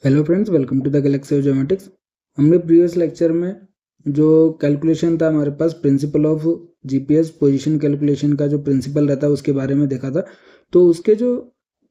Hello friends, welcome to the galaxy of geometrics. हमने previous lecture में जो calculation था हमारे पास principle of GPS position calculation का जो प्रिंसिपल रहता है उसके बारे में देखा था। तो उसके जो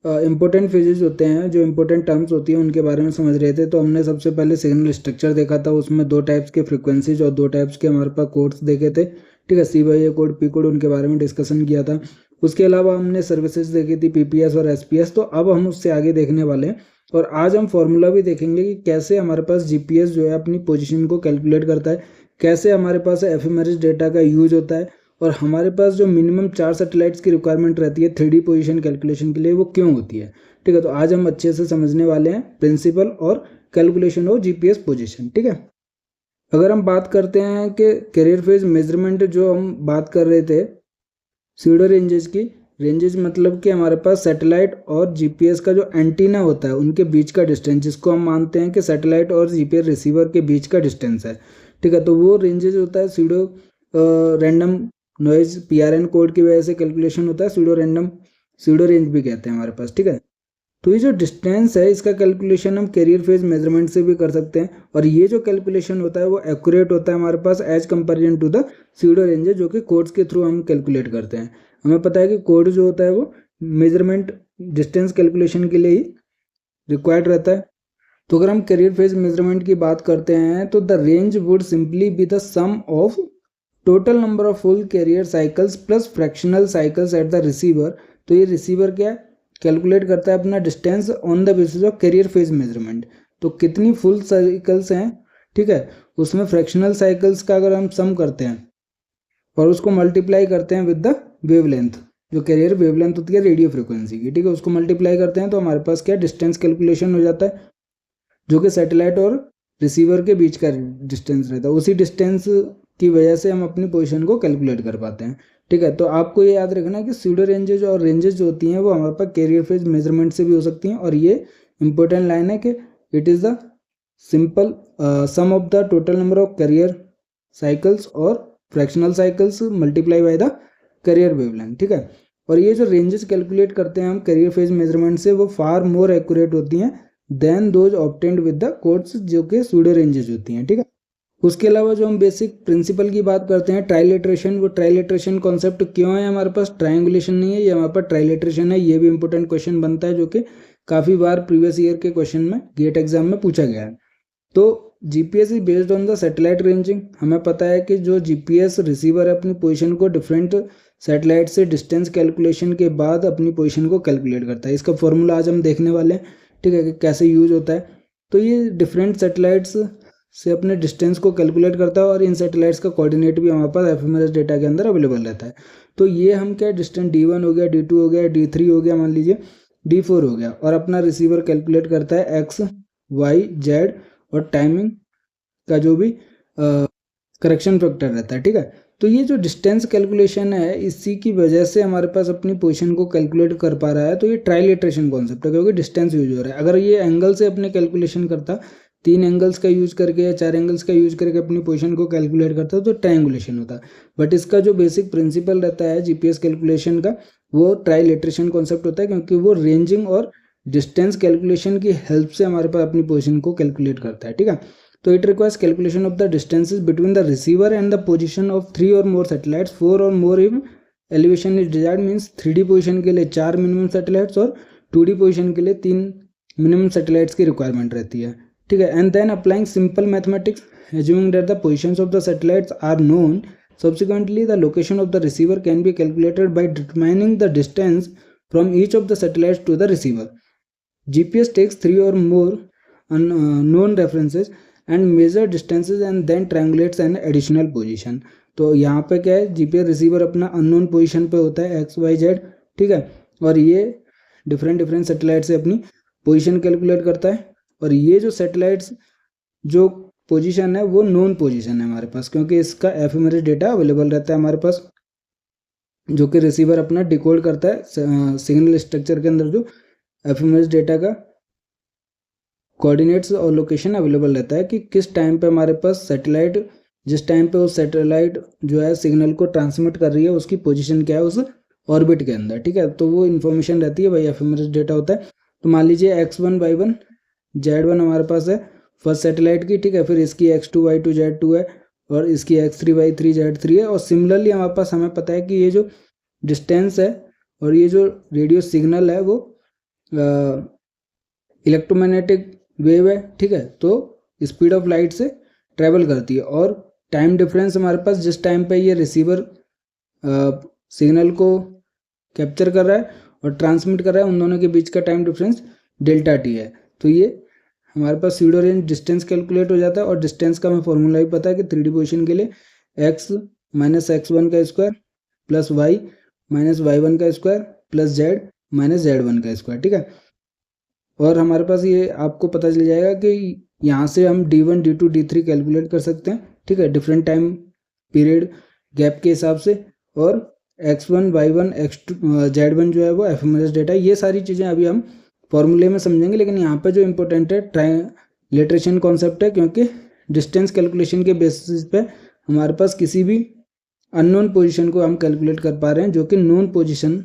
इम्पोर्टेंट फेजेस होते हैं, जो इम्पोर्टेंट टर्म्स होती हैं, उनके बारे में समझ रहे थे। तो हमने सबसे पहले सिग्नल स्ट्रक्चर देखा था, उसमें दो टाइप्स के फ्रिक्वेंसीज और दो टाइप्स के हमारे पास कोड्स देखे थे। ठीक है, सी/ए कोड, पी कोड, उनके बारे में डिस्कशन किया था। उसके अलावा हमने सर्विसेज देखी थी, पीपीएस और एसपीएस। तो अब हम उससे आगे देखने वाले हैं और आज हम फॉर्मूला भी देखेंगे कि कैसे हमारे पास जीपीएस जो है अपनी पोजीशन को कैलकुलेट करता है, कैसे हमारे पास एफएमआरएस डेटा का यूज होता है, और हमारे पास जो मिनिमम 4 सैटेलाइट्स की रिक्वायरमेंट रहती है 3D पोजीशन कैलकुलेशन के लिए, वो क्यों होती है। ठीक है, तो आज हम अच्छे से समझने वाले हैं प्रिंसिपल और कैलकुलेशन ऑफ जीपीएस पोजीशन। ठीक है, अगर हम बात करते हैं कि कैरियर फेज मेजरमेंट जो हम बात कर रहे थे स्यूडो रेंजेस की, रेंजेस मतलब कि हमारे पास सैटेलाइट और जीपीएस का जो एंटीना होता है उनके बीच का डिस्टेंस, जिसको हम मानते हैं कि सैटेलाइट और जीपीएस रिसीवर के बीच का डिस्टेंस है। ठीक है, तो वो रेंजेस होता है pseudo random noise PRN code की वजह से कैलकुलेशन होता है, स्यूडो रेंज भी कहते हैं हमारे पास। ठीक है, तो ये जो डिस्टेंस है इसका कैलकुलेशन हम कैरियर फेज मेजरमेंट से भी कर सकते हैं, और ये जो कैलकुलेशन होता है वो एक्यूरेट होता है हमारे पास as comparison to the pseudo ranges, जो कि कोड्स के थ्रू हम कैलकुलेट करते हैं। हमें पता है कि कोड जो होता है वो मेजरमेंट डिस्टेंस कैलकुलेशन के लिए ही रिक्वायर्ड रहता है। तो अगर हम कैरियर फेज मेजरमेंट की बात करते हैं तो the range would simply be the sum of total number of full carrier cycles plus fractional cycles at the receiver. तो ये रिसीवर क्या है, कैलकुलेट करता है अपना distance on the basis of carrier phase measurement. तो कितनी फुल साइकिल्स हैं, ठीक है, उसमें फ्रैक्शनल साइकिल्स का अगर हम सम करते हैं और उसको मल्टीप्लाई करते हैं विद द वेवलेंथ, जो कैरियर वेवलेंथ होती है रेडियो फ्रिक्वेंसी की, ठीक है, उसको मल्टीप्लाई करते हैं तो हमारे पास क्या डिस्टेंस कैलकुलेशन हो जाता है, जो कि सैटेलाइट और रिसीवर के बीच का डिस्टेंस रहता है। उसी डिस्टेंस की वजह से हम अपनी पोजीशन को कैलकुलेट कर पाते हैं। ठीक है, तो आपको ये याद रखना कि स्यूडो रेंजेज और रेंजेस जो होती हैं वो हमारे पास कैरियर फेज मेजरमेंट से भी हो सकती हैं, और ये इंपॉर्टेंट लाइन है कि it is the simple sum of the total number of carrier cycles और fractional cycles multiply by the carrier wavelength. ठीक है, और ये जो रेंजेस कैलकुलेट करते हैं हम कैरियर फेज मेजरमेंट से, वो फार मोर एक्यूरेट होती हैं than those obtained with the codes, जो कि स्यूडो रेंजेस होती हैं। ठीक है, उसके अलावा जो हम बेसिक प्रिंसिपल की बात करते हैं ट्राइलेट्रेशन, वो ट्राइलेट्रेशन कॉन्सेप्ट क्यों है हमारे पास, ट्रायंगुलेशन नहीं है, ये हमारे पास ट्राइलेट्रेशन है। ये भी इंपॉर्टेंट क्वेश्चन बनता है, जो कि काफ़ी बार प्रीवियस ईयर के क्वेश्चन में गेट एग्जाम में पूछा गया है। तो GPS is based on the satellite ranging. हमें पता है कि जो जीपीएस रिसीवर है अपनी पोजीशन को डिफरेंट सैटेलाइट से डिस्टेंस कैलकुलेशन के बाद अपनी पोजीशन को कैलकुलेट करता है। इसका फॉर्मूला आज हम देखने वाले हैं, ठीक है, कि कैसे यूज होता है। तो ये डिफरेंट सैटेलाइट्स से अपने डिस्टेंस को कैलकुलेट करता है, और इन सैटेलाइट्स का कोऑर्डिनेट भी हमारे पास एफएमआरएस डेटा के अंदर अवेलेबल रहता है। तो ये हम क्या डिस्टेंस D1 हो गया, D2 हो गया, D3 हो गया, मान लीजिए D4 हो गया, और अपना रिसीवर कैलकुलेट करता है एक्स वाई जेड और टाइमिंग का जो भी करेक्शन फैक्टर रहता है। ठीक है, तो ये जो डिस्टेंस कैलकुलेशन है इसी की वजह से हमारे पास अपनी पोजीशन को कैलकुलेट कर पा रहा है। तो ये ट्राइलेट्रेशन कॉन्सेप्ट है, क्योंकि डिस्टेंस यूज हो रहा है। अगर ये एंगल से अपने कैलकुलेशन करता, 3 एंगल्स का यूज करके या 4 एंगल्स का यूज करके अपनी पोजीशन को कैलकुलेट करता तो ट्रायंगुलेशन होता। बट इसका जो बेसिक प्रिंसिपल रहता है जीपीएस कैलकुलेशन का, वो ट्राइलेट्रेशन कॉन्सेप्ट होता है, क्योंकि वो रेंजिंग और डिस्टेंस कैलकुलेशन की हेल्प से हमारे पास अपनी पोजीशन को कैलकुलेट करता है। ठीक है, तो it requires calculation of the distances between the receiver and the position of 3 और मोर सैटेलाइट्स, 4 और more if elevation is desired, means 3D position के लिए 4 मिनिमम सैटेलाइट्स और 2D पोजीशन के लिए 3 मिनिमम सैटेलाइट्स की रिक्वायरमेंट रहती है। ठीक है, and then applying simple mathematics assuming that the positions of the satellites are known, subsequently the location of the receiver can be calculated by determining the distance from each of the satellites to the receiver. GPS takes 3 or more known references and measure distances and then triangulates an additional position. तो यहाँ पे क्या है, GPS receiver अपना unknown position पे होता है x Y Z, ठीक है, और ये डिफरेंट सैटेलाइट से अपनी पोजीशन कैलकुलेट करता है। और ये जो सैटेलाइट्स जो पोजीशन है वो नोन पोजीशन है हमारे पास, क्योंकि इसका एफएमआरएस डेटा अवेलेबल रहता है हमारे पास, जो कि रिसीवर अपना डिकोड करता है सिग्नल स्ट्रक्चर के अंदर। जो एफएमआरएस डेटा का कोऑर्डिनेट्स और लोकेशन अवेलेबल रहता है कि किस टाइम पे हमारे पास सैटेलाइट, जिस टाइम पे वो सैटेलाइट जो है सिग्नल को ट्रांसमिट कर रही है उसकी पोजीशन क्या है उस ऑर्बिट के अंदर। ठीक है, तो वो इन्फॉर्मेशन रहती है, वही एफएमआरएस डेटा होता है। तो मान लीजिए x1 y1 Z1 हमारे पास है फर्स्ट सैटेलाइट की, ठीक है। फिर इसकी X2 Y2 Z2 है और इसकी X3 Y3 Z3 है। और सिमिलरली हमारे पास हमें पता है कि ये जो डिस्टेंस है और ये जो रेडियो सिग्नल है वो इलेक्ट्रोमैग्नेटिक वेव है, ठीक है। तो स्पीड ऑफ लाइट से ट्रैवल करती है और टाइम डिफरेंस हमारे पास जिस टाइम पे ये रिसीवर सिग्नल को कैप्चर कर रहा है और ट्रांसमिट कर रहा है, उन दोनों के बीच का टाइम डिफरेंस डेल्टा टी है। तो ये हमारे पास स्यूडो रेंज डिस्टेंस कैलकुलेट हो जाता है। और डिस्टेंस का हमें फॉर्मूला भी पता है कि 3D पोजिशन के लिए x माइनस x1 का square plus y minus y1 का square plus z minus z1 का स्क्वायर, ठीक है। और हमारे पास ये आपको पता चल जाएगा कि यहाँ से हम d1 d2 d3 कैलकुलेट कर सकते हैं, ठीक है, डिफरेंट टाइम पीरियड गैप के हिसाब से। और x1 y1 x2 z1 जो है वो एफएमआरएस डेटा है। ये सारी चीज़ें अभी हम फॉर्मूले में समझेंगे, लेकिन यहाँ पे जो इम्पोर्टेंट है ट्रायलेटरेशन कॉन्सेप्ट है, क्योंकि डिस्टेंस कैलकुलेशन के बेसिस पे हमारे पास किसी भी अननोन पोजीशन को हम कैलकुलेट कर पा रहे हैं जो कि नोन पोजीशन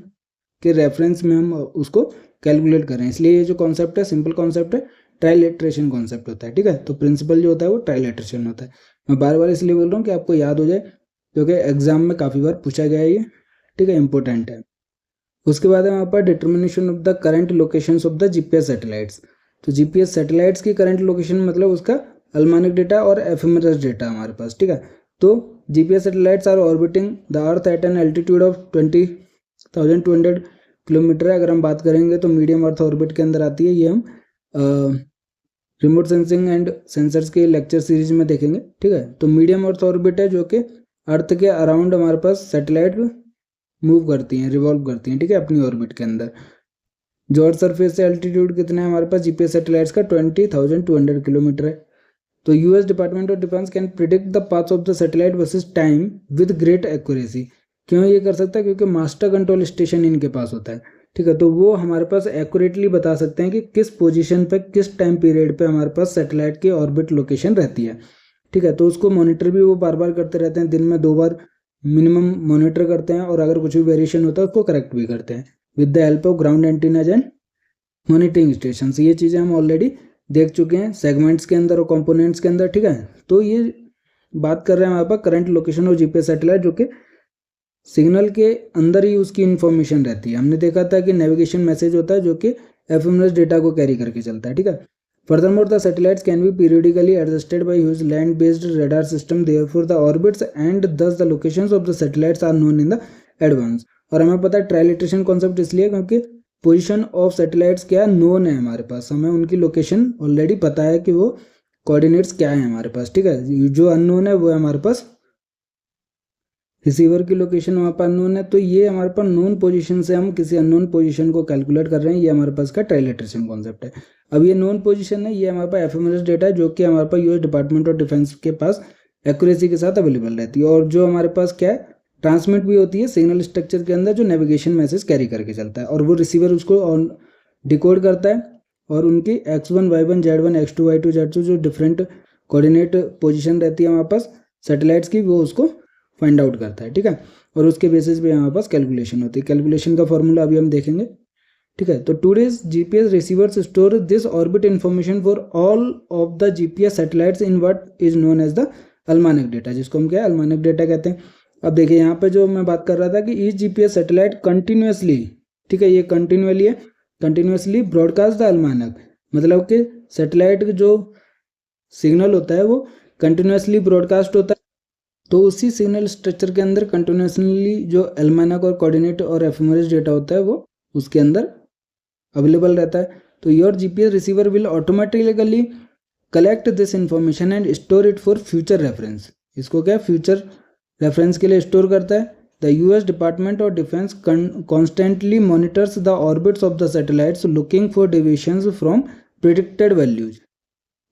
के रेफरेंस में हम उसको कैलकुलेट कर रहे हैं। इसलिए ये जो कॉन्सेप्ट है सिंपल कॉन्सेप्ट है, ट्रायलेटरेशन कॉन्सेप्ट होता है, ठीक है। तो प्रिंसिपल जो होता है वो ट्रायलेटरेशन होता है। मैं बार बार इसलिए बोल रहा हूँ कि आपको याद हो जाए, क्योंकि एग्जाम में काफ़ी बार पूछा गया है ये, ठीक है, इंपॉर्टेंट है। उसके बाद है हमारे पास determination of the current locations of the GPS satellites. तो जीपीएस सैटेलाइट्स की करंट लोकेशन मतलब उसका अलमानिक डेटा और एफएमआरएस डेटा हमारे पास, ठीक है। तो GPS satellites are orbiting the earth at an altitude of 20,200 kilometre. अगर हम बात करेंगे तो मीडियम अर्थ ऑर्बिट के अंदर आती है। ये हम रिमोट सेंसिंग एंड सेंसर्स के लेक्चर सीरीज में देखेंगे, ठीक है। तो मीडियम अर्थ ऑर्बिट है जो कि अर्थ के अराउंड हमारे पास सैटेलाइट मूव करती हैं, रिवॉल्व करती हैं, ठीक है, अपनी ऑर्बिट के अंदर। जो अर्थ सरफेस से एल्टीट्यूड कितना है हमारे पास जीपीएस सैटेलाइट्स का 20,200 किलोमीटर है। तो US department of defence can predict the paths of the satellite versus time with great accuracy. क्यों ये कर सकता है? क्योंकि मास्टर कंट्रोल स्टेशन इनके पास होता है, ठीक है। तो वो हमारे पास एक्यूरेटली बता सकते हैं कि किस पोजीशन पे किस टाइम पीरियड पे हमारे पास सैटेलाइट की ऑर्बिट लोकेशन रहती है, ठीक है। तो उसको मॉनिटर भी वो बार बार करते रहते हैं, दिन में 2 बार मिनिमम मॉनिटर करते हैं, और अगर कुछ भी वेरिएशन होता है उसको करेक्ट भी करते हैं with the help of ground antennas and monitoring station. ये चीज़ें हम ऑलरेडी देख चुके हैं सेगमेंट्स के अंदर और कंपोनेंट्स के अंदर, ठीक है। तो ये बात कर रहे हैं हमारे पास current location of GPS satellite, जो कि सिग्नल के अंदर ही उसकी इन्फॉर्मेशन रहती है। हमने देखा था कि नेविगेशन मैसेज होता है जो कि एफएमएस डेटा को कैरी करके चलता है, ठीक है। Furthermore, the satellites can be periodically adjusted by huge land-based radar system. Therefore, the orbits and thus the locations of the satellites are known in the advance. और हमें पता है ट्रायलेटरेशन कॉन्सेप्ट इसलिए क्योंकि पोजीशन ऑफ सैटेलाइट्स क्या known है हमारे पास, हमें उनकी लोकेशन ऑलरेडी पता है कि वो कोऑर्डिनेट्स क्या है हमारे पास, ठीक है। जो अननोन है वो है हमारे पास रिसीवर की लोकेशन वहाँ पर अननोन है। तो ये हमारे पास नोन पोजीशन से हम किसी अननोन पोजीशन को कैलकुलेट कर रहे हैं, ये हमारे पास का ट्रायलेटरेशन कॉन्सेप्ट है। अब ये नोन पोजीशन है, ये हमारे पास एफएमआरएस डेटा है जो कि हमारे पास यूएस डिपार्टमेंट ऑफ डिफेंस के पास एक्यूरेसी के साथ अवेलेबल रहती है, और जो हमारे पास क्या है ट्रांसमिट भी होती है सिग्नल स्ट्रक्चर के अंदर जो नेविगेशन मैसेज कैरी करके चलता है, और वो रिसीवर उसको डिकोड करता है, और उनकी x1 y1 z1 x2 y2 z2 जो डिफरेंट कोऑर्डिनेट पोजीशन रहती है हमारे पास सैटेलाइट्स की, वो उसको फाइंड आउट करता है, ठीक है। और उसके बेसिस पे हमारे पास कैलकुलेशन होती है। कैलकुलेशन का फॉर्मूला अभी हम देखेंगे, ठीक है। तो today's GPS receivers store this orbit information for all of the GPS satellites in what is known as the almanac data, जिसको हम क्या है अलमानिक डेटा कहते हैं। अब देखिए यहाँ पे जो मैं बात कर रहा था कि ईच जीपीएस सैटेलाइट कंटिन्यूसली, ठीक है, ये कंटिन्यूअली है, कंटिन्यूसली ब्रॉडकास्ट द अलमानक, मतलब कि सैटेलाइट जो सिग्नल होता है वो कंटिन्यूसली ब्रॉडकास्ट होता है। तो उसी सिग्नल स्ट्रक्चर के अंदर कंटिन्यूसली जो अलमानक और कोऑर्डिनेट और एफएमआरएस डेटा होता है वो उसके अंदर अवेलेबल रहता है। तो your GPS receiver will automatically collect this information and store it for future reference. इसको क्या फ्यूचर रेफरेंस के लिए स्टोर करता है। The US department of defence constantly monitors the orbits of the satellites looking for deviations from predicted values.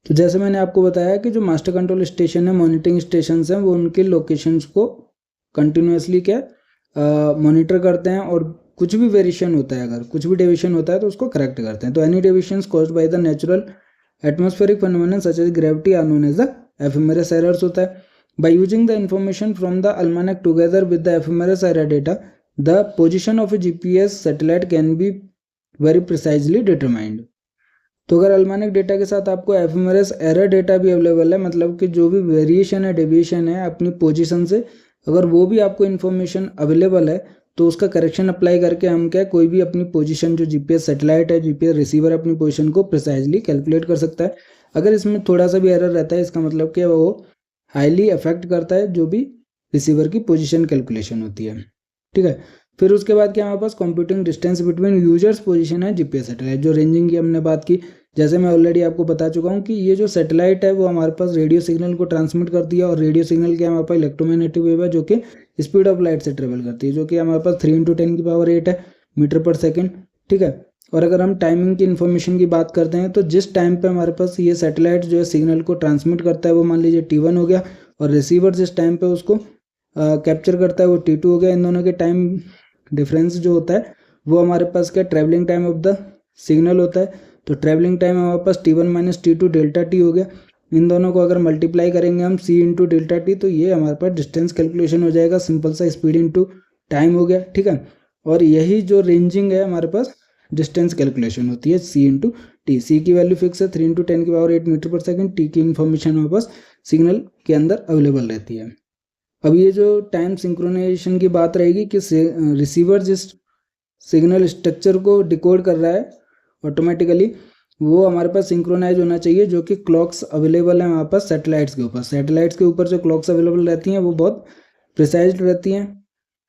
तो जैसे मैंने आपको बताया कि जो मास्टर कंट्रोल स्टेशन है, मॉनिटरिंग स्टेशन हैं, वो उनके लोकेशंस को कंटिन्यूसली क्या मॉनिटर करते हैं, और कुछ भी वेरिएशन होता है, अगर कुछ भी डेविएशन होता है तो उसको करेक्ट करते हैं। तो any deviations caused by the natural atmospheric phenomenon such as gravity are known as the FMRS errors होता है। By using the information from the almanac together with the FMRS error data, the position of a GPS satellite can be very precisely determined. तो अगर almanac data के साथ आपको FMRS error data भी available है, मतलब कि जो भी वेरिएशन है, डेविएशन है अपनी पोजीशन से, अगर वो भी आपको इन्फॉर्मेशन अवेलेबल है तो उसका करेक्शन अप्लाई करके हम क्या कोई भी अपनी पोजीशन, जो जीपीएस सैटेलाइट है, जीपीएस रिसीवर अपनी पोजीशन को प्रिसाइजली कैलकुलेट कर सकता है। अगर इसमें थोड़ा सा भी एरर रहता है, इसका मतलब कि वो हाईली अफेक्ट करता है जो भी रिसीवर की पोजीशन कैलकुलेशन होती है, ठीक है। फिर उसके बाद क्या हमारे पास computing distance between users position है जीपीएस सैटेलाइट, जो रेंजिंग की हमने बात की। जैसे मैं ऑलरेडी आपको बता चुका हूँ कि ये जो सैटेलाइट है वो हमारे पास रेडियो सिग्नल को ट्रांसमिट करती है, और रेडियो सिग्नल क्या हमारे पास इलेक्ट्रोमैग्नेटिक वेव है जो कि स्पीड ऑफ लाइट से ट्रेवल करती है, जो कि हमारे पास 3 × 10⁸ है मीटर पर सेकेंड, ठीक है। और अगर हम टाइमिंग की इन्फॉर्मेशन की बात करते हैं तो जिस टाइम पे हमारे पास ये सैटेलाइट जो है सिग्नल को ट्रांसमिट करता है वो मान लीजिए T1 हो गया, और रिसीवर जिस टाइम पे उसको कैप्चर करता है वो T2 हो गया। इन दोनों के टाइम डिफरेंस जो होता है वो हमारे पास क्या travelling time of the signal होता है। तो ट्रैवलिंग टाइम हमारे पास T1 - T2 डेल्टा टी हो गया। इन दोनों को अगर मल्टीप्लाई करेंगे हम C × डेल्टा टी, तो ये हमारे पास डिस्टेंस कैलकुलेशन हो जाएगा, सिंपल सा स्पीड इनटू टाइम हो गया, ठीक है। और यही जो रेंजिंग है हमारे पास डिस्टेंस कैलकुलेशन होती है C × T। C की वैल्यू फिक्स है 3 × 10⁸ मीटर पर सेकेंड। T की इन्फॉर्मेशन हमारे पास सिग्नल के अंदर अवेलेबल रहती है। अब ये जो टाइम सिंक्रोनाइजेशन की बात रहेगी कि रिसीवर जिस सिग्नल स्ट्रक्चर को डिकोड कर रहा है ऑटोमेटिकली, वो हमारे पास सिंक्रोनाइज होना चाहिए, जो कि क्लॉक्स अवेलेबल है हमारे पास सैटेलाइट्स के ऊपर। सैटेलाइट्स के ऊपर जो क्लॉक्स अवेलेबल रहती हैं वो बहुत प्रिसाइज रहती हैं,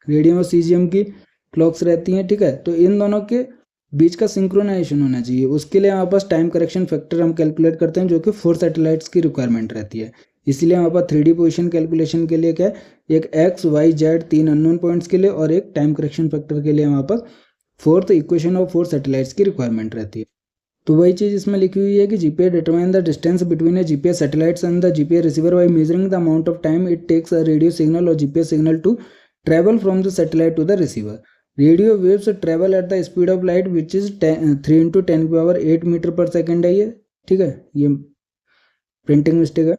रेडियम और सीजियम की क्लॉक्स रहती हैं, ठीक है। तो इन दोनों के बीच का सिंक्रोनाइजेशन होना चाहिए। उसके लिए हमारे पास टाइम करेक्शन फैक्टर हम कैलकुलेट करते हैं, जो कि 4 सैटेलाइट्स की रिक्वायरमेंट रहती है। इसलिए हमारे पास 3D पोजीशन कैलकुलेशन के लिए क्या है, एक X Y Z 3 unknown points के लिए और एक टाइम करेक्शन फैक्टर के लिए हमारे पास 4th इक्वेशन ऑफ 4 सैटेलाइट्स की रिक्वायरमेंट रहती है। तो वही चीज़ इसमें लिखी हुई है कि GPS determine the distance between a GPS satellites and the GPS receiver by measuring the amount of time it takes a radio signal और GPS signal to travel from the satellite to the receiver. Radio waves travel at the speed of light which is 3 × 10⁸ metre per second है ये, ठीक है। ये printing mistake है,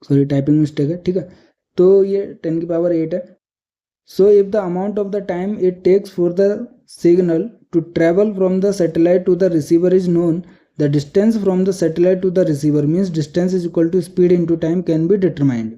sorry typing mistake है, ठीक है। तो ये 10⁸ है। So if the amount of the time it takes for the signal to travel from the satellite to the receiver is known, the distance from the satellite to the receiver means distance is equal to speed into time can be determined,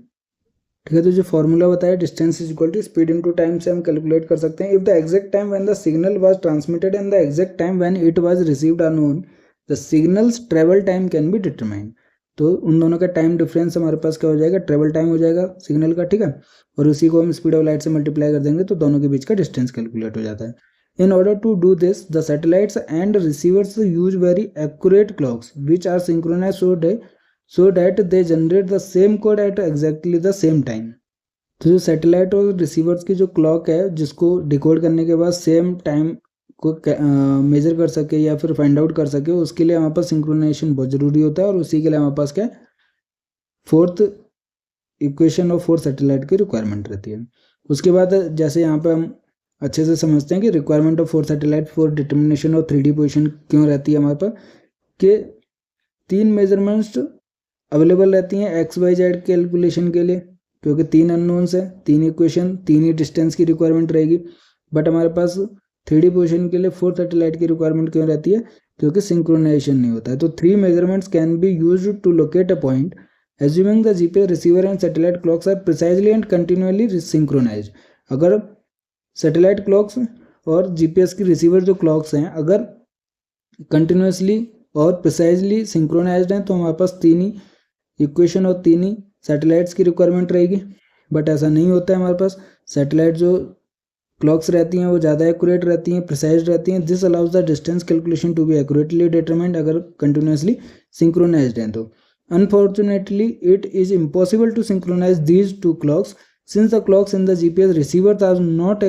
ठीक है। तो जो formula बताया distance is equal to speed into time से हम calculate कर सकते हैं। If the exact time when the signal was transmitted and the exact time when it was received are known, the signals travel time can be determined. तो उन दोनों का time difference हमारे पास क्या हो जाएगा, ट्रेवल टाइम हो जाएगा सिग्नल का, ठीक है। और उसी को हम स्पीड ऑफ लाइट से मल्टीप्लाई कर देंगे तो दोनों के बीच का डिस्टेंस कैलकुलेट हो जाता है। In order to do this, the satellites and receivers use very accurate clocks which are synchronized so that they generate the same code at exactly the same time. तो जो सैटेलाइट और receivers की जो clock है जिसको decode करने के बाद सेम टाइम को मेजर कर सके या फिर फाइंड आउट कर सके, उसके लिए हमारे पास सिंक्रोनाइजेशन बहुत ज़रूरी होता है। और उसी के लिए हमारे पास क्या 4th इक्वेशन ऑफ 4 सैटेलाइट की रिक्वायरमेंट रहती है। उसके बाद जैसे यहाँ पे हम अच्छे से समझते हैं कि requirement of 4 satellite for determination of 3D position क्यों रहती है हमारे पास, कि 3 मेजरमेंट्स अवेलेबल रहती हैं एक्स वाई जेड कैलकुलेशन के लिए, क्योंकि 3 अननोन्स है, 3 इक्वेशन, 3 ही डिस्टेंस की रिक्वायरमेंट रहेगी। बट हमारे पास 3D पोजीशन के लिए 4 सैटेलाइट की रिक्वायरमेंट क्यों रहती है, क्योंकि सिंक्रोनाइजेशन नहीं होता है। तो 3 measurements can be used to locate a point assuming the GPS receiver and satellite clocks are precisely and continually synchronized। अगर सैटेलाइट क्लॉक्स और जीपीएस की रिसीवर जो क्लॉक्स हैं अगर कंटिन्यूसली और प्रिसाइजली सिंक्रोनाइज्ड हैं तो हमारे पास 3 ही इक्वेशन और 3 ही सैटेलाइट्स की रिक्वायरमेंट रहेगी। बट ऐसा नहीं होता है, हमारे पास सैटेलाइट जो क्लॉक्स रहती हैं वो ज़्यादा एक्यूरेट रहती हैं, प्रिसाइज रहती हैं। This allows the distance calculation to be accurately determined अगर कंटिन्यूसली सिंक्रोनाइज्ड हैं तो। Unfortunately, it is impossible to synchronize these two clocks since the clocks in the GPS receivers are not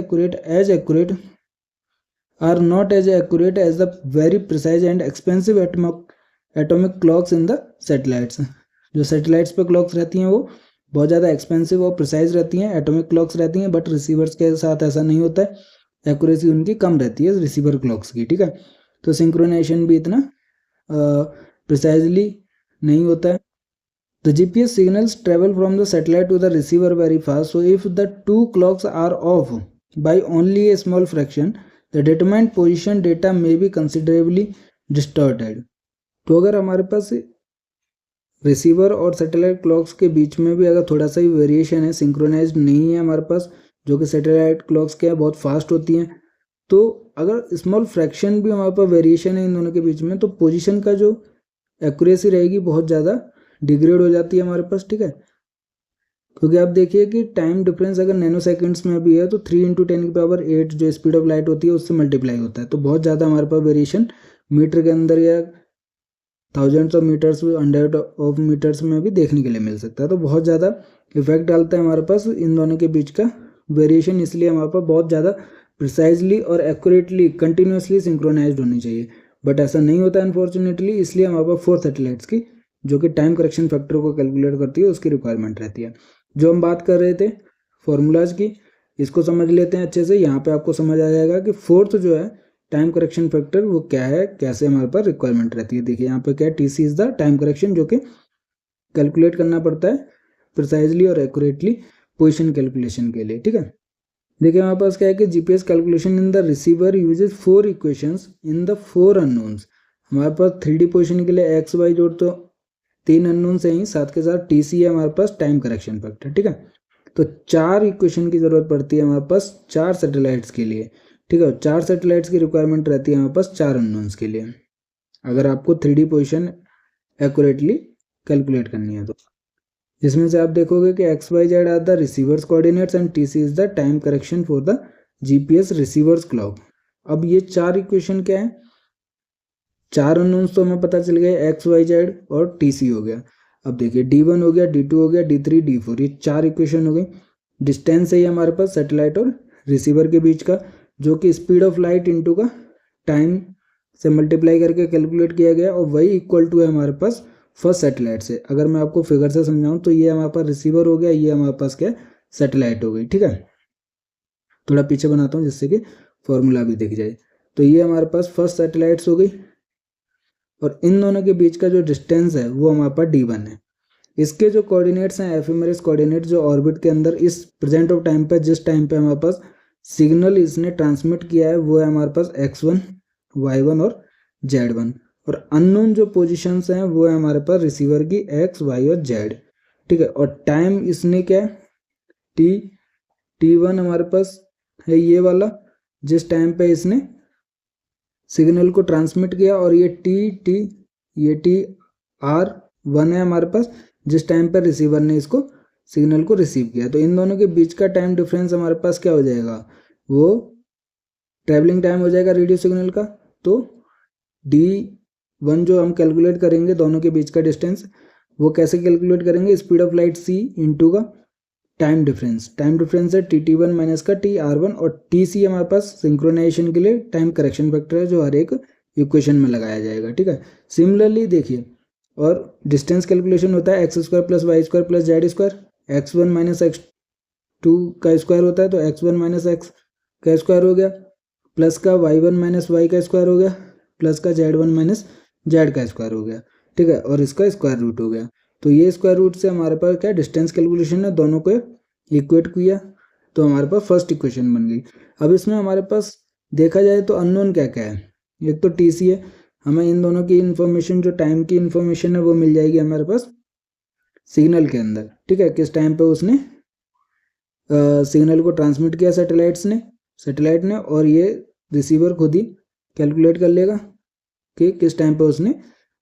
as accurate as the very precise and expensive atomic clocks in the satellites। जो satellites पे clocks रहती हैं वो बहुत ज़्यादा expensive और precise रहती हैं, एटॉमिक क्लॉक्स रहती हैं। बट रिसीवर्स के साथ ऐसा नहीं होता है, एक्यूरेसी उनकी कम रहती है रिसीवर क्लॉक्स की, ठीक है। तो सिंक्रोनाइजेशन भी इतना प्रिसाइजली नहीं होता है। The GPS signals travel from the satellite to the receiver very fast, so if the two clocks are off by only a small fraction, the determined position data may be considerably distorted। तो अगर हमारे पास receiver और satellite clocks के बीच में भी अगर थोड़ा सा भी वेरिएशन है, सिंक्रोनाइज्ड नहीं है हमारे पास, जो कि सैटेलाइट क्लॉक्स क्या है बहुत फास्ट होती हैं, तो अगर स्मॉल फ्रैक्शन भी हमारे पास वेरिएशन है इन दोनों के बीच में, तो पोजीशन का जो एक्यूरेसी रहेगी बहुत ज़्यादा डिग्रेड हो जाती है हमारे पास, ठीक है। क्योंकि आप देखिए कि टाइम डिफरेंस अगर नैनो सेकेंड्स में भी है तो 3 × 10⁸ जो स्पीड ऑफ लाइट होती है उससे मल्टीप्लाई होता है, तो बहुत ज़्यादा हमारे पास वेरिएशन मीटर के अंदर या thousands of metres, hundred of metres में भी देखने के लिए मिल सकता है। तो बहुत ज़्यादा इफेक्ट डालता है हमारे पास इन दोनों के बीच का वेरिएशन, इसलिए हमारे पास बहुत ज़्यादा प्रिसाइजली और एक्यूरेटली कंटिन्यूसली सिंक्रोनाइज्ड होनी चाहिए, बट ऐसा नहीं होता है अनफॉर्चुनेटली। इसलिए हमारे पास 4 सैटेलाइट्स की, जो कि टाइम करेक्शन फैक्टर को कैलकुलेट करती है, उसकी रिक्वायरमेंट रहती है। जो हम बात कर रहे थे फॉर्मूलाज की, इसको समझ लेते हैं अच्छे से। यहाँ पे आपको समझ आ जाएगा कि फोर्थ जो है टाइम करेक्शन फैक्टर वो क्या है, कैसे हमारे पास रिक्वायरमेंट रहती है। देखिए यहाँ पे क्या है, TC is the time correction, जो कि कैलकुलेट करना पड़ता है प्रिसाइजली और एक्यूरेटली पोजिशन कैलकुलेशन के लिए, ठीक है। देखिए हमारे पास क्या है कि GPS calculation in the receiver uses 4 equations in the 4 unknowns. हमारे पास 3D पोजिशन के लिए एक्स वाई जोड़ तो 3 अननोन से ही, साथ के साथ TC है हमारे पास टाइम करेक्शन फैक्टर, ठीक है। तो 4 इक्वेशन की जरूरत पड़ती है हमारे पास 4 सैटेलाइट्स के लिए, ठीक है। 4 सैटेलाइट्स की रिक्वायरमेंट रहती है हमारे पास 4 अननोन्स के लिए, अगर आपको 3D पोजिशन एक्यूरेटली कैलकुलेट करनी है तो। जिसमें से आप देखोगे कि XYZ are the receivers coordinates and TC is the time correction for the GPS receivers clock. अब ये 4 इक्वेशन क्या है, 4 अननोन्स तो हमें पता चल गए, XYZ और TC हो गया। अब देखिए D1 हो गया, D2 हो गया, D3, D4, ये 4 इक्वेशन हो गई। डिस्टेंस है ये हमारे पास सैटेलाइट और रिसीवर के बीच का, जो कि स्पीड ऑफ लाइट इनटू का टाइम से मल्टीप्लाई करके कैलकुलेट किया गया, और वही इक्वल टू है हमारे पास फर्स्ट सैटेलाइट से। अगर मैं आपको फिगर से समझाऊं तो ये हमारे पास रिसीवर हो गया, ये हमारे पास क्या सैटेलाइट हो गई, ठीक है। थोड़ा पीछे बनाता हूँ जिससे कि फॉर्मूला भी दिख जाए। तो ये हमारे पास फर्स्ट सैटेलाइट्स हो गई, और इन दोनों के बीच का जो डिस्टेंस है वो हमारे पास D1 है। इसके जो कोऑर्डिनेट्स हैं एफिमेरस कोऑर्डिनेट, जो ऑर्बिट के अंदर इस प्रेजेंट ऑफ टाइम पे, जिस टाइम पे हमारे पास सिग्नल इसने ट्रांसमिट किया है, वो है हमारे पास X1, Y1 और Z1। और अननोन जो पोजीशंस हैं वो है हमारे पास रिसीवर की X, Y और Z, ठीक है। और टाइम इसने क्या है, T1 हमारे पास है ये वाला, जिस टाइम पे इसने सिग्नल को ट्रांसमिट किया, और ये ये TR1 है हमारे पास, जिस टाइम पर रिसीवर ने इसको सिग्नल को रिसीव किया। तो इन दोनों के बीच का टाइम डिफरेंस हमारे पास क्या हो जाएगा, वो ट्रैवलिंग टाइम हो जाएगा रेडियो सिग्नल का। तो D1 जो हम कैलकुलेट करेंगे दोनों के बीच का डिस्टेंस, वो कैसे कैलकुलेट करेंगे, speed of light C into का टाइम डिफरेंस है TT1 माइनस का TR1, और TC हमारे पास सिंक्रोनाइजेशन के लिए टाइम करेक्शन फैक्टर है, जो हर एक इक्वेशन में लगाया जाएगा, ठीक है। सिमिलरली देखिए, और डिस्टेंस कैलकुलेशन होता है X² + Y² + Z², X1 minus X2 का स्क्वायर होता है, तो X1 माइनस X का स्क्वायर हो गया, प्लस का Y1 माइनस Y का स्क्वायर हो गया, प्लस का Z1 माइनस Z का स्क्वायर हो गया, ठीक है, और इसका स्क्वायर रूट हो गया। तो ये स्क्वायर रूट से हमारे पास क्या डिस्टेंस कैलकुलेशन है, दोनों को इक्वेट किया, तो हमारे पास फर्स्ट इक्वेशन बन गई। अब इसमें हमारे पास देखा जाए तो अननोन क्या क्या है, एक तो TC है, हमें इन दोनों की इन्फॉर्मेशन, जो टाइम की इन्फॉर्मेशन है वो मिल जाएगी हमारे पास सिग्नल के अंदर, ठीक है, किस टाइम पे उसने सिग्नल को ट्रांसमिट किया सैटेलाइट ने, और ये रिसीवर खुद ही कैलकुलेट कर लेगा कि किस टाइम पे उसने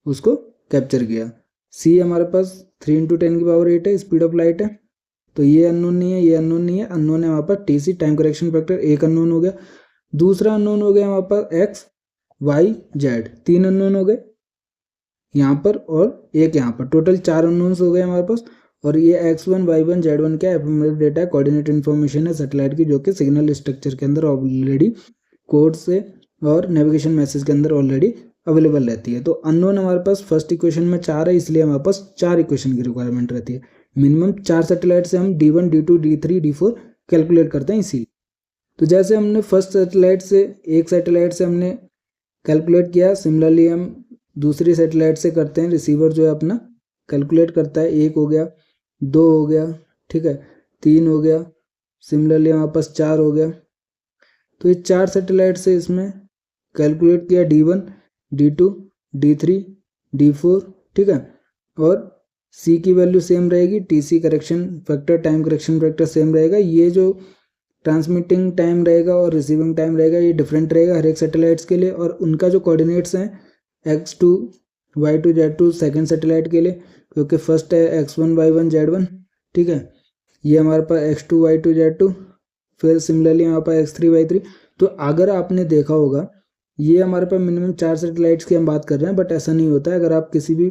उसको कैप्चर किया। C हमारे पास 3 × 10⁸ है, स्पीड ऑफ लाइट है, तो ये अननोन नहीं है, ये अननोन नहीं है, अननोन है हमारे पास TC टाइम करेक्शन फैक्टर, एक अननोन हो गया। दूसरा अननोन हो गया हमारे पास X, Y, Z, 3 अननोन हो गए यहाँ पर, और एक यहाँ पर, टोटल 4 अननोन्स हो गए हमारे पास। और ये X1, Y1, Z1 क्या एफएमएस डेटा है, कोऑर्डिनेट इन्फॉर्मेशन है सैटेलाइट की, जो कि सिग्नल स्ट्रक्चर के अंदर ऑलरेडी कोड से और नेविगेशन मैसेज के अंदर ऑलरेडी अवेलेबल रहती है। तो अननोन हमारे पास फर्स्ट इक्वेशन में 4 है, इसलिए हमारे पास 4 इक्वेशन की रिक्वायरमेंट रहती है। मिनिमम 4 सैटेलाइट से हम D1, D2, D3, D4 calculate करते हैं इसी। तो जैसे हमने फर्स्ट सैटेलाइट से, एक सैटेलाइट से हमने कैलकुलेट किया, सिमिलरली हम दूसरी सैटेलाइट से करते हैं, रिसीवर जो है अपना कैलकुलेट करता है, 1 हो गया, 2 हो गया, ठीक है, 3 हो गया, सिमिलरली हमारे पास 4 हो गया। तो ये 4 सैटेलाइट से इसमें कैलकुलेट किया D1, D2, D3, D4, ठीक है। और C की वैल्यू सेम रहेगी, TC correction factor, time correction factor same रहेगा। ये जो ट्रांसमिटिंग टाइम रहेगा और रिसीविंग टाइम रहेगा ये डिफरेंट रहेगा हर एक सैटेलाइट्स के लिए, और उनका जो कोऑर्डिनेट्स हैं X2 Y2 Z2 second satellite के लिए, क्योंकि फर्स्ट है X1 Y1 Z1, ठीक है। ये हमारे पास X2 Y2 Z2, फिर सिमिलरली हमारे पास X3 Y3। तो अगर आपने देखा होगा ये हमारे पास मिनिमम 4 सैटेलाइट्स की हम बात कर रहे हैं, बट ऐसा नहीं होता है। अगर आप किसी भी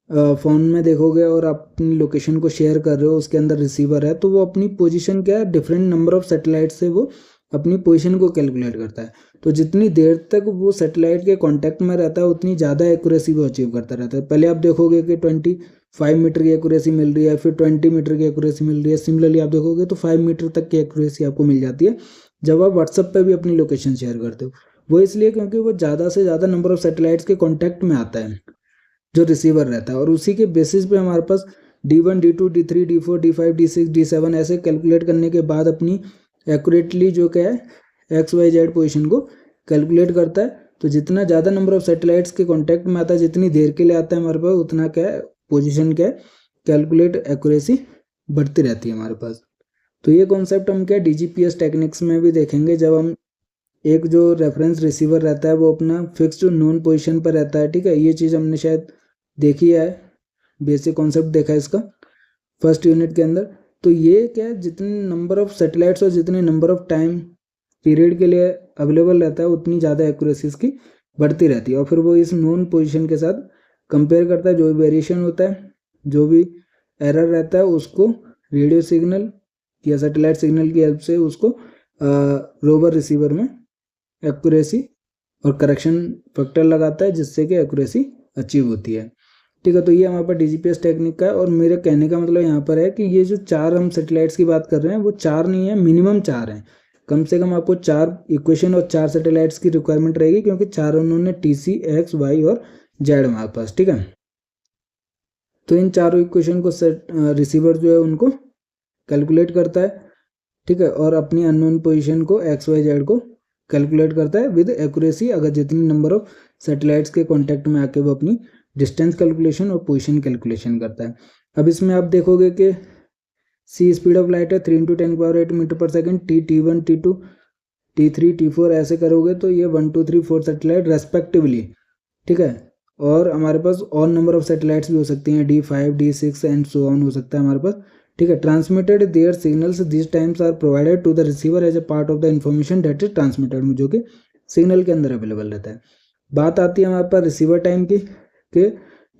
फ़ोन में देखोगे और आप अपनी लोकेशन को शेयर कर रहे हो, उसके अंदर रिसीवर है, तो वो अपनी पोजीशन क्या है, डिफरेंट नंबर ऑफ सैटेलाइट से वो अपनी पोजीशन को कैलकुलेट करता है। तो जितनी देर तक वो सैटेलाइट के कांटेक्ट में रहता है उतनी ज़्यादा एक्यूरेसी वो अचीव करता रहता है। पहले आप देखोगे कि 25 मीटर की एक्यूरेसी मिल रही है, फिर 20 मीटर की एक्यूरेसी मिल रही है। सिमिलरली आप देखोगे तो 5 मीटर तक की एक्यूरेसी आपको मिल जाती है जब आप व्हाट्सएप पे भी अपनी लोकेशन शेयर करते हो। वो इसलिए क्योंकि वो ज़्यादा से ज़्यादा नंबर ऑफ सैटेलाइट्स के कॉन्टैक्ट में आता है जो रिसीवर रहता है, और उसी के बेसिस पे हमारे पास D1 D2 D3 D4 D5 D6 D7 ऐसे कैलकुलेट करने के बाद अपनी एक्यूरेटली जो क्या है XYZ पोजीशन को कैलकुलेट करता है। तो जितना ज़्यादा नंबर ऑफ सैटेलाइट्स के कांटेक्ट में आता है, जितनी देर के लिए आता है हमारे पास, उतना क्या है पोजीशन क्या है कैलकुलेट एक्यूरेसी बढ़ती रहती है हमारे पास। तो ये कॉन्सेप्ट हम क्या DGPS टेक्निक्स में भी देखेंगे, जब हम एक जो रेफरेंस रिसीवर रहता है वो अपना फिक्स्ड नोन पोजीशन पर रहता है, ठीक है। ये चीज़ हमने शायद देखी है, बेसिक कॉन्सेप्ट देखा है इसका फर्स्ट यूनिट के अंदर। तो ये क्या है, जितने नंबर ऑफ सैटेलाइट्स और जितने नंबर ऑफ टाइम पीरियड के लिए अवेलेबल रहता है उतनी ज़्यादा एक्यूरेसी इसकी बढ़ती रहती है। और फिर वो इस नोन पोजीशन के साथ कंपेयर करता है, जो भी वेरिएशन होता है, जो भी एरर रहता है, उसको रेडियो सिग्नल या सैटेलाइट सिग्नल की हेल्प से उसको रोवर रिसीवर में एक्यूरेसी और करेक्शन फैक्टर लगाता है, जिससे कि एक्यूरेसी अचीव होती है, ठीक है। तो ये हमारे पास DGPS टेक्निक का है। और मेरे कहने का मतलब यहाँ पर है कि ये जो 4 हम सैटेलाइट्स की बात कर रहे हैं वो 4 नहीं है, मिनिमम 4 हैं। कम से कम आपको 4 इक्वेशन और 4 सैटेलाइट्स की रिक्वायरमेंट रहेगी, क्योंकि 4 उन्होंने TC X Y और Z हमारे पास, ठीक है। तो इन चारों इक्वेशन को रिसीवर जो है उनको कैलकुलेट करता है, ठीक है, और अपनी अननोन पोजीशन को XYZ को कैलकुलेट करता है विद एक्यूरेसी, अगर जितनी नंबर ऑफ सैटेलाइट्स के कांटेक्ट में आके वो अपनी डिस्टेंस कैलकुलेशन और पोजीशन कैलकुलेशन करता है। अब इसमें आप देखोगे कि C स्पीड ऑफ लाइट है 3 × 10⁸ metre per second, T1 T2 T3 T4 ऐसे करोगे तो ये 1 2 3 4 सैटेलाइट रेस्पेक्टिवली, ठीक है। और हमारे पास और नंबर ऑफ सैटेलाइट्स भी हो सकती हैं, D5 D6 and so on हो सकता है हमारे पास, ठीक है। Transmitted their signals this times are provided to the receiver as a part of the information that is transmitted, जो कि सिग्नल के अंदर अवेलेबल रहता है। बात आती है हमारे पास रिसीवर टाइम की, कि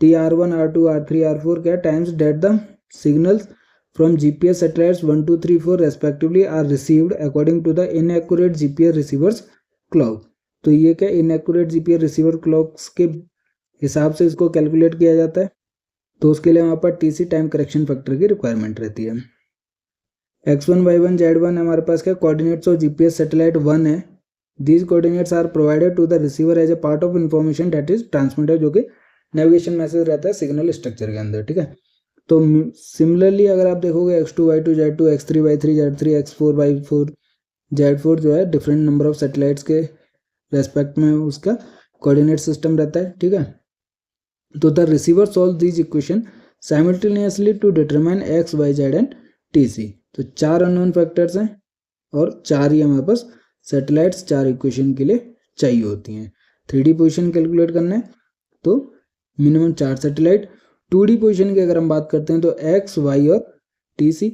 TR1 R2 R3 R4 क्या times that the signals from GPS satellites 1 2 3 4 respectively are received according to the inaccurate GPS receivers clock. तो ये क्या इनएक्यूरेट GPS रिसीवर क्लॉक्स के हिसाब से इसको कैलकुलेट किया जाता है। तो उसके लिए हमारे पास TC टाइम करेक्शन फैक्टर की रिक्वायरमेंट रहती है। X1 Y1 Z1 हमारे पास क्या कोऑर्डिनेट्स ऑफ GPS सैटेलाइट 1 है। These coordinates are provided to the receiver as a part of information that is transmitted, जो कि नेविगेशन मैसेज रहता है सिग्नल स्ट्रक्चर के अंदर, ठीक है। तो सिमिलरली अगर आप देखोगे X2 Y2 Z2 X3 Y3 Z3 X4 Y4 Z4 जो है डिफरेंट नंबर ऑफ सैटेलाइट्स के रेस्पेक्ट में उसका कोऑर्डिनेट सिस्टम रहता है, ठीक है। तो the receiver solve these equation simultaneously to determine X Y Z and TC। तो 4 अननोन फैक्टर्स हैं और 4 ही हमारे पास सैटेलाइट्स 4 इक्वेशन के लिए चाहिए होती हैं। 3D पोजीशन कैलकुलेट करना है तो मिनिमम 4 सैटेलाइट। 2D पोजीशन की अगर हम बात करते हैं तो X Y और TC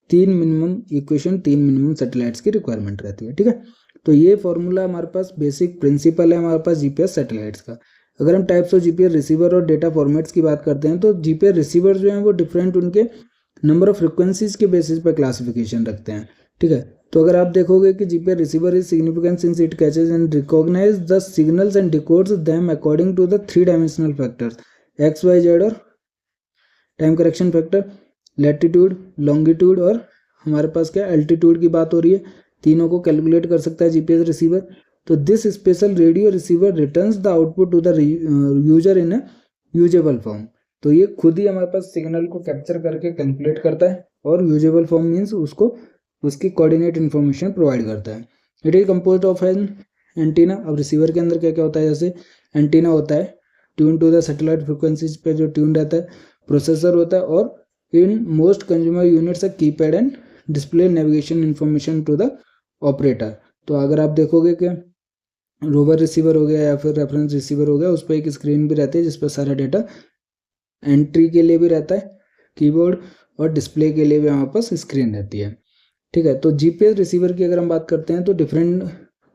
3 minimum equation, 3 minimum satellites की रिक्वायरमेंट रहती है, ठीक है। तो ये फॉर्मूला हमारे पास बेसिक प्रिंसिपल है हमारे पास GPS सैटेलाइट्स का। अगर हम टाइप्स ऑफ GPS रिसीवर और डेटा फॉर्मेट्स की बात करते हैं तो GPS रिसीवर जो हैं वो डिफरेंट उनके नंबर ऑफ फ्रिक्वेंसीज के बेसिस पर क्लासिफिकेशन रखते हैं, ठीक है। तो अगर आप देखोगे कि GPS receiver is significant since it catches and recognize the signals and decodes them according to the 3 dimensional factors X Y Z और time correction factor, latitude longitude और हमारे पास क्या एल्टीट्यूड की बात हो रही है, तीनों को कैलकुलेट कर सकता है GPS रिसीवर। तो this special radio receiver returns the output to the user in a usable form. तो ये खुद ही हमारे पास सिग्नल को कैप्चर करके कैलकुलेट करता है और यूजेबल फॉर्म मीन्स उसको उसकी कोऑर्डिनेट इन्फॉर्मेशन प्रोवाइड करता है। It is composed of an antenna. अब रिसीवर के अंदर क्या क्या होता है, जैसे एंटीना होता है tune to the satellite frequencies पे जो ट्यून रहता है, प्रोसेसर होता है, और इन मोस्ट कंज्यूमर यूनिट्स है keypad and display navigation information to the operator. तो अगर आप देखोगे कि रोवर रिसीवर हो गया या फिर रेफरेंस रिसीवर हो गया, उस पर एक स्क्रीन भी रहती है जिस पर सारा डेटा एंट्री के लिए भी रहता है कीबोर्ड, और डिस्प्ले के लिए भी हमारे पास स्क्रीन रहती है। ठीक है, तो जीपीएस रिसीवर की अगर हम बात करते हैं तो डिफरेंट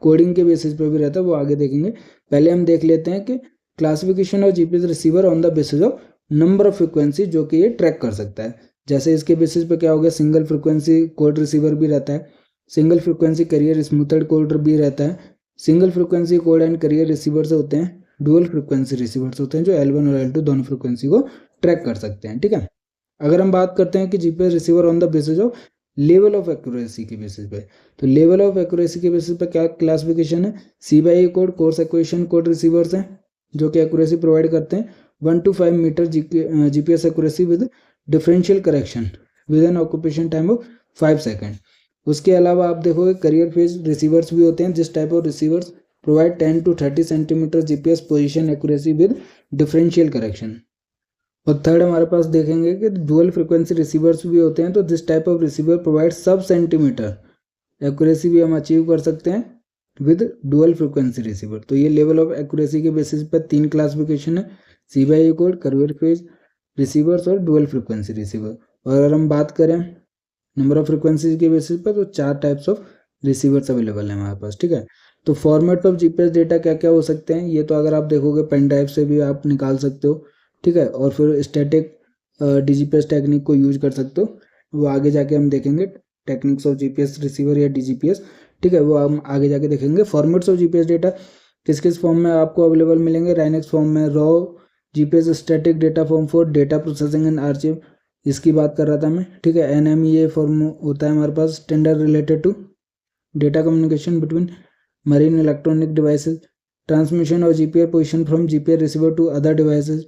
कोडिंग के बेसिस पे भी रहता है, वो आगे देखेंगे। पहले हम देख लेते हैं कि classification of GPS receiver on the basis of number of frequency जो कि ये ट्रैक कर सकता है। जैसे इसके बेसिस पे क्या हो गया, सिंगल फ्रिक्वेंसी कोड रिसीवर भी रहता है, single frequency carrier smoothed code भी रहता है, single frequency code and carrier receivers होते हैं, डुअल फ्रिक्वेंसी रिसीवर्स होते हैं जो L1 और L2 दोनों फ्रिक्वेंसी को ट्रैक कर सकते हैं। ठीक है, अगर हम बात करते हैं कि GPS receiver on the basis of level of accuracy के बेसिस पे, तो लेवल ऑफ एक्यूरेसी के बेसिस पे क्या क्लासिफिकेशन है, C/E code, coarse acquisition code receivers हैं जो कि एक्यूरेसी प्रोवाइड करते हैं 1 to 5 metre GPS accuracy with differential correction with an occupation time of 5 second. उसके अलावा आप देखोगे करियर फेज रिसीवर्स भी होते हैं, जिस type of receivers provide 10 to 30 centimetre GPS position accuracy with differential correction. और थर्ड हमारे पास देखेंगे कि डुअल फ्रिक्वेंसी रिसीवर्स भी होते हैं, तो this type of receiver provide सब सेंटीमीटर एक्यूरेसी भी हम अचीव कर सकते हैं विद डुअल फ्रिक्वेंसी रिसीवर। तो ये लेवल ऑफ एक्यूरेसी के बेसिस पर 3 क्लासिफिकेशन है, C/E code, carrier phase receivers और डुअल फ्रिक्वेंसी रिसीवर। और अगर हम बात करें नंबर ऑफ फ्रिक्वेंसीज के बेसिस पर, तो 4 टाइप्स ऑफ रिसीवर्स अवेलेबल हैं हमारे पास। ठीक है, तो फॉर्मेट ऑफ जीपीएस डेटा क्या क्या हो सकते हैं, ये तो अगर आप देखोगे पेन ड्राइव से भी आप निकाल सकते हो। ठीक है, और फिर स्टैटिक डीजीपीएस टेक्निक को यूज कर सकते हो, वो आगे जाके हम देखेंगे टेक्निक्स ऑफ जीपीएस रिसीवर या डीजीपीएस। ठीक है, वो हम आगे जाके देखेंगे। फॉर्मेट्स ऑफ जीपीएस डेटा किस किस फॉर्म में आपको अवेलेबल मिलेंगे, राइनेक्स फॉर्म में, raw GPS static data form for data processing and archive, इसकी बात कर रहा था मैं। ठीक है, NMEA फॉर्म होता है हमारे पास, standard related to data communication between marine electronic devices, transmission और GPS position from GPS receiver to other devices.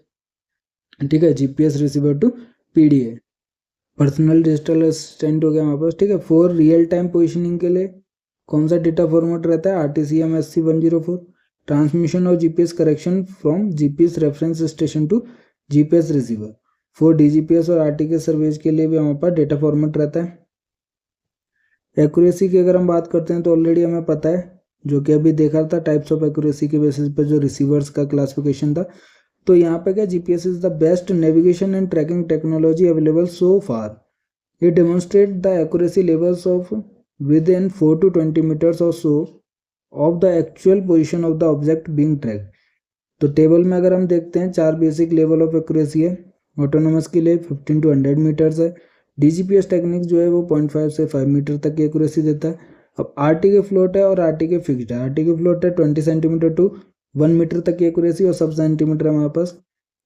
ठीक है, GPS receiver to PDA, personal digital assistant हो गया हमारे पास। ठीक है, फॉर रियल टाइम पोजिशनिंग के लिए कौन सा डेटा फॉर्मेट रहता है, RTCM SC104, ट्रांसमिशन और GPS correction from GPS reference station to GPS receiver. For DGPS और RTK सर्विस के लिए भी हमारे पास डेटा फॉर्मेट रहता है। एक्यूरेसी की अगर हम बात करते हैं तो ऑलरेडी हमें पता है, जो कि अभी देखा था टाइप्स ऑफ एक्यूरेसी के बेसिस पर जो रिसीवर्स का क्लासिफिकेशन था। तो यहाँ पे क्या, GPS is the best navigation and tracking technology available so far. It demonstrate the accuracy levels of within 4 to 20 metres और so of the actual position of the object being track. तो table में अगर हम देखते हैं 4 basic level of accuracy है। Autonomous के लिए 15 to 100 मीटर्स है। डीजीपीएस टेक्निक जो है वो 0.5 से 5 मीटर तक की एक्यूरेसी देता है। अब RTK फ्लोट है और RTK फिक्स्ड है। RTK फ्लोट है 20 सेंटीमीटर टू 1 मीटर तक की एक्यूरेसी, और सब सेंटीमीटर हमारे पास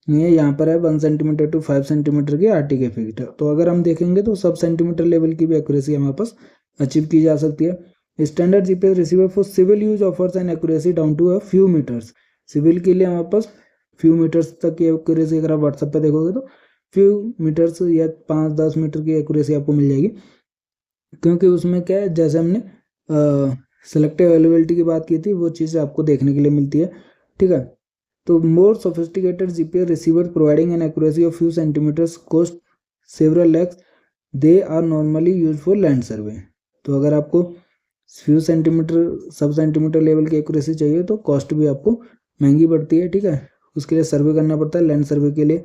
ये यहाँ पर है 1 सेंटीमीटर टू 5 सेंटीमीटर की RTK फिक्स्ड है। तो अगर हम देखेंगे तो सब सेंटीमीटर लेवल की भी एक्यूरेसी हमारे पास अचीव की जा सकती है। Standard GPS receiver for civil use offers an accuracy down to a few metres. Civil के लिए हमारे पास फ्यू मीटर्स तक की एक्यूरेसी, अगर आप व्हाट्सएप पे देखोगे तो फ्यू मीटर्स या 5-10 मीटर की एक्यूरेसी आपको मिल जाएगी, क्योंकि उसमें क्या है, जैसे हमने सेलेक्टिव अवेलेबिलिटी की बात की थी, वो चीज़ आपको देखने के लिए मिलती है। ठीक है, तो more sophisticated GPS receiver providing an accuracy of few centimetres cost several lakhs, they are normally use for land survey. तो अगर आपको few centimetre sub centimetre level की एक्यूरेसी चाहिए तो कॉस्ट भी आपको महंगी पड़ती है। ठीक है, उसके लिए सर्वे करना पड़ता है, लैंड सर्वे के लिए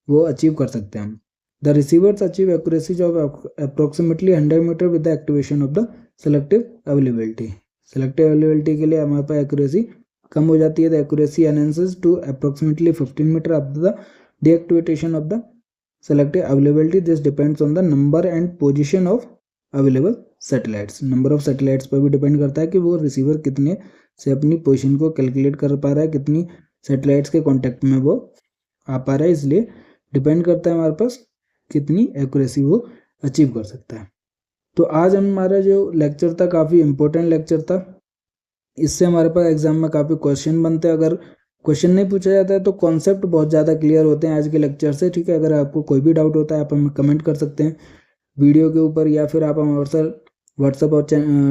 वो अचीव कर सकते हैं हम। The receivers achieve accuracy of approximately 100 metre with the activation of the selective availability. Selective availability के लिए हमारे पास एक्यूरेसी कम हो जाती है। The accuracy enhances to approximately 15 metre after the deactivation of the selective availability. This depends on the number and position of available satellites. Number of satellites पर भी डिपेंड करता है कि वो रिसीवर कितने से अपनी पोजीशन को कैलकुलेट कर पा रहा है, कितनी सैटेलाइट्स के कांटेक्ट में वो आ पा रहा है, इसलिए डिपेंड करता है हमारे पास कितनी एक्यूरेसी वो अचीव कर सकता है। तो आज हमारा जो लेक्चर था काफ़ी इम्पोर्टेंट लेक्चर था, इससे हमारे पास एग्जाम में काफ़ी क्वेश्चन बनते हैं। अगर क्वेश्चन नहीं पूछा जाता है तो कॉन्सेप्ट बहुत ज़्यादा क्लियर होते हैं आज के लेक्चर से। ठीक है, अगर आपको कोई भी डाउट होता है आप हमें कमेंट कर सकते हैं वीडियो के ऊपर, या फिर आप हमारे व्हाट्सएप और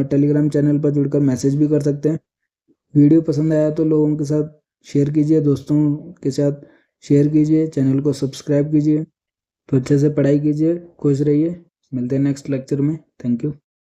टेलीग्राम चैनल पर जुड़कर मैसेज भी कर सकते हैं। वीडियो पसंद आया तो लोगों के साथ शेयर कीजिए, दोस्तों के साथ शेयर कीजिए, चैनल को सब्सक्राइब कीजिए। तो अच्छे से पढ़ाई कीजिए, खुश रहिए। मिलते हैं नेक्स्ट लेक्चर में। Thank you.